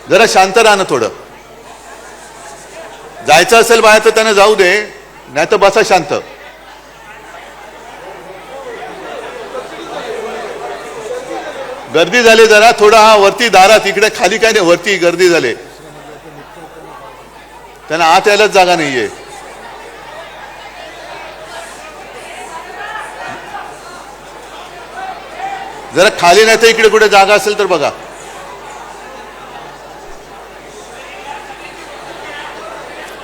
जरा शांत राहा ना थोडं. जायचं असेल बाहेर तर त्यांना जाऊ दे, नाही तर बसा शांत. गर्दी झाली जरा थोडा. हा वरती दारात, इकडे खाली काय नाही, वरती गर्दी झाली. त्यांना आत यायलाच जागा नाहीये. जरा खाली नाही तर इकडे कुठे जागा असेल तर बघा.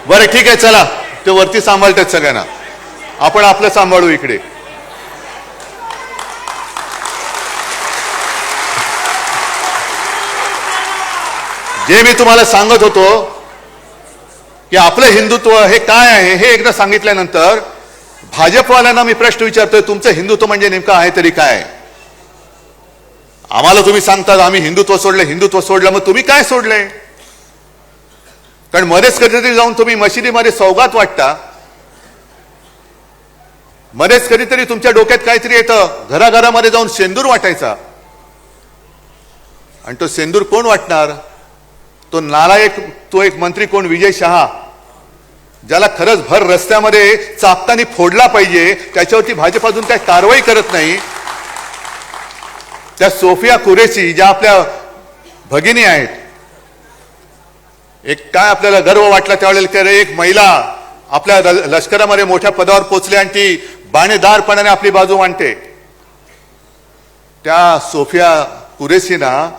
बरं ठीक आहे, चला. ते वरती सांभाळतात सगळ्यांना, आपण आपलं सांभाळू इकडे. जे मी तुम्हाला सांगत होतो की आपलं हिंदुत्व हे काय आहे हे एकदा सांगितल्यानंतर भाजपवाल्यांना मी प्रश्न विचारतोय, तुमचं हिंदुत्व म्हणजे नेमकं आहे तरी काय? आम्हाला तुम्ही सांगतात आम्ही हिंदुत्व सोडलं, हिंदुत्व सोडलं. मग तुम्ही काय सोडलंय? कारण मध्येच कधीतरी जाऊन तुम्ही मशिदीमध्ये सौगात वाटता, मध्येच कधीतरी तुमच्या डोक्यात काहीतरी येतं, घराघरामध्ये जाऊन शेंदूर वाटायचा. आणि तो शेंदूर कोण वाटणार? तो नालायक, तो एक मंत्री कोण, विजय शहा, ज्याला खरंच भर रस्त्यामध्ये चापकानी फोडला पाहिजे, त्याच्यावरती भाजप अजून काही कारवाई करत नाही. त्या सोफिया कुरेशी ज्या आपल्या भगिनी आहेत, एक काय आपल्याला गर्व वाटला त्यावेळेला, एक महिला आपल्या लष्करामध्ये मोठ्या पदावर पोचली आणि ती बाणेदारपणाने आपली बाजू मांडते. त्या सोफिया कुरेशीना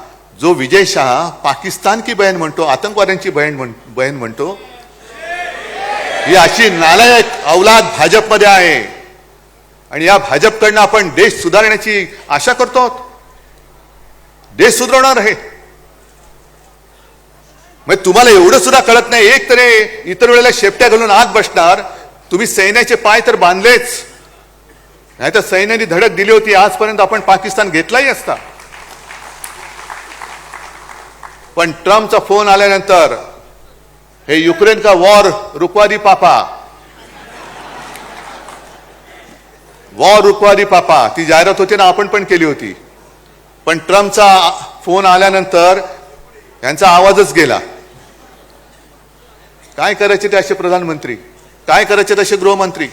जो विजय शाह पाकिस्तान की बहन म्हणतो, आतंकवाद्यांची बहन म्हणतो, ही अशी नालायक औलाद भाजपमध्ये आहे. आणि या भाजपकडनं आपण देश सुधारण्याची आशा करतो, देश सुधारणार आहे. मग तुम्हाला एवढं सुद्धा कळत नाही, एक तरी इतर वेळेला शेपट्या घालून आत बसणार. तुम्ही सैन्याचे पाय तर बांधलेच, नाही तर सैन्याने धडक दिली होती, आजपर्यंत आपण पाकिस्तान घेतलाही असता. पण ट्रम्पचा फोन आल्यानंतर हे युक्रेन का वॉर रुकवा दी पापा, वॉर रुकवा दी पापा, ती जाहिरात होती ना, आपण पण केली होती. पण ट्रम्पचा फोन आल्यानंतर यांचा आवाजच गेला. काय करायचे ते असे प्रधानमंत्री, काय करायचे तसे गृहमंत्री?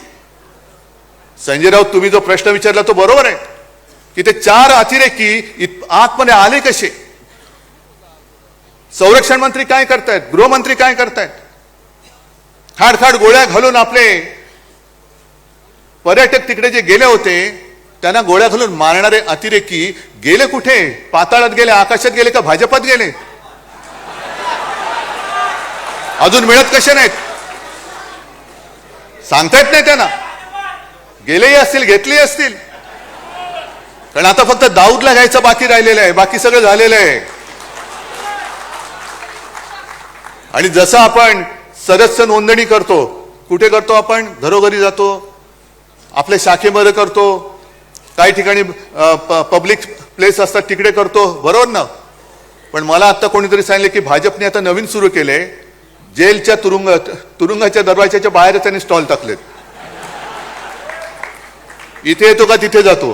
संजय राऊत, तुम्ही जो प्रश्न विचारला तो बरोबर आहे की ते 4 अतिरेकी आतमध्ये आले कसे? संरक्षण मंत्री काय करतायत, गृहमंत्री काय करतायत? खाडखाड गोळ्या घालून आपले पर्यटक तिकडे जे गेले होते त्यांना गोळ्या घालून मारणारे अतिरेकी गेले कुठे? पाताळात गेले, आकाशात गेले का भाजपात गेले? अजून मिळत कसे नाहीत सांगता येत नाही त्यांना. गेलेही असतील, घेतलेही असतील. कारण आता फक्त दाऊदला घ्यायचं बाकी राहिलेलं आहे, बाकी सगळं झालेलं आहे. आणि जसं आपण सदस्य नोंदणी करतो, कुठे करतो आपण? घरोघरी जातो, आपल्या शाखेमध्ये करतो, काही ठिकाणी पब्लिक प्लेस असतात तिकडे करतो, बरोबर ना? पण मला आता कोणीतरी सांगितले की भाजपने आता नवीन सुरू केले, जेलच्या तुरुंगाच्या दरवाजाच्या बाहेर त्यांनी स्टॉल टाकलेत. इथे येतो का तिथे जातो.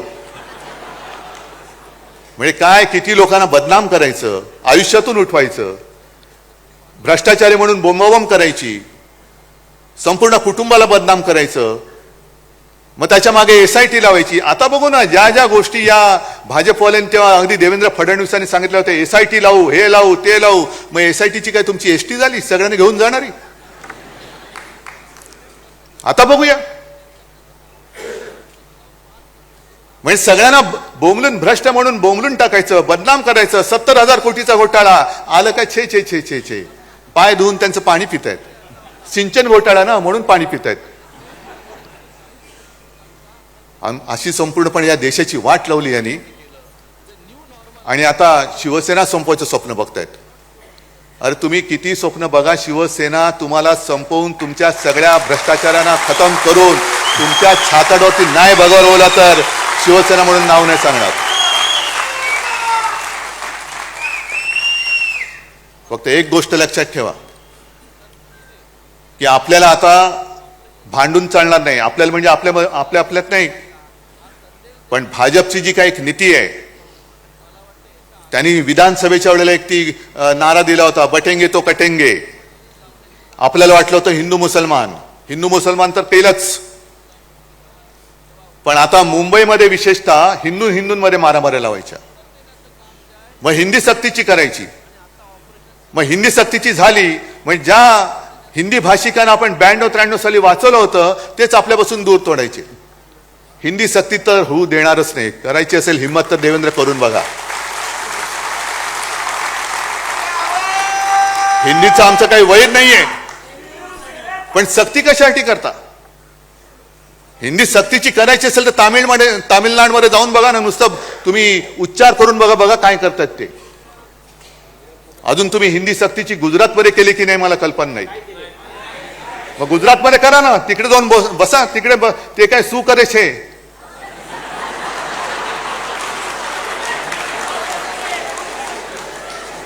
म्हणजे काय, किती लोकांना बदनाम करायचं, आयुष्यातून उठवायचं, भ्रष्टाचारी म्हणून बोंबाबोंब करायची, संपूर्ण कुटुंबाला बदनाम करायचं, मग त्याच्या मागे SIT लावायची. आता बघू ना, ज्या ज्या गोष्टी या भाजपवाल्यांनी तेव्हा अगदी देवेंद्र फडणवीसांनी सांगितलं होतं, SIT लावू, हे लावू, ते लावू. मग SITची काय तुमची ST झाली, सगळ्यांनी घेऊन जाणारी? आता बघूया. म्हणजे सगळ्यांना बोंबलून, भ्रष्ट म्हणून बोंबलून टाकायचं, बदनाम करायचं. 70,000 कोटीचा घोटाळा आलं का, छे छे छे छे छे, पाय धुवून त्यांचं पाणी पितायत. सिंचन घोटाळा ना, म्हणून पाणी पितायत. अशी संपूर्णपणे या देशाची वाट लावली यांनी. आणि आता शिवसेना संपवायचं स्वप्न बघतायत. अरे तुम्ही किती स्वप्न बघा, शिवसेना तुम्हाला संपवून, तुमच्या सगळ्या भ्रष्टाचारांना खतम करून तुमच्या छाताडोती नाही बघवला तर शिवसेना म्हणून नाव नाही सांगणार. फक्त एक गोष्ट लक्षात ठेवा की आपल्याला आता भांडून चालणार नाही. आपल्याला म्हणजे आपल्यात नाही, पण भाजपची जी काही एक नीती आहे त्यांनी विधानसभेच्या वेळेला एक ती नारा दिला होता, बटेंगे तो कटेंगे. आपल्याला वाटलं होतं हिंदू मुसलमान तर पेलच. पण आता मुंबईमध्ये विशेषतः हिंदूंमध्ये मारामाऱ्या लावायच्या. मग हिंदी सक्तीची करायची. मग हिंदी सक्तीची झाली, म्हणजे ज्या हिंदी भाषिकांना आपण 92-93 साली वाचवलं होतं तेच आपल्यापासून दूर तोडायचे. हिंदी सक्ती तर होऊ देणारच नाही. करायची असेल हिम्मत तर देवेंद्र करून बघा. हिंदीचं आमचं काही वैर नाहीये, पण सक्ती कशासाठी करता? हिंदी सक्तीची करायची असेल तर तामिळनाडूमध्ये जाऊन बघा ना, नुसतं तुम्ही उच्चार करून बघा काय करतात ते. अजून तुम्ही हिंदी सक्तीची गुजरातमध्ये केली की नाही मला कल्पना नाही. मग गुजरातमध्ये करा ना, तिकडे जाऊन बसा. तिकडे ते काय सू करे छे.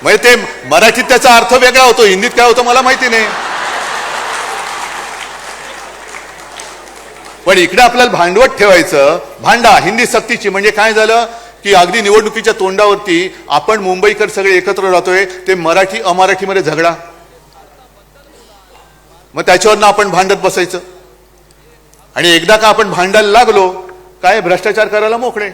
म्हणजे ते मराठीत त्याचा अर्थ वेगळा होतो, हिंदीत काय होतं मला माहिती नाही. पण इकडे आपल्याला भांडवट ठेवायचं. भांडा हिंदी सक्तीची म्हणजे काय झालं की अगदी निवडणुकीच्या तोंडावरती आपण मुंबईकर सगळे एकत्र राहतोय, ते मराठी अमराठीमध्ये झगडा. मग त्याच्यावरनं आपण भांडत बसायचं. आणि एकदा का आपण भांडायला लागलो काय भ्रष्टाचार करायला मोकळे.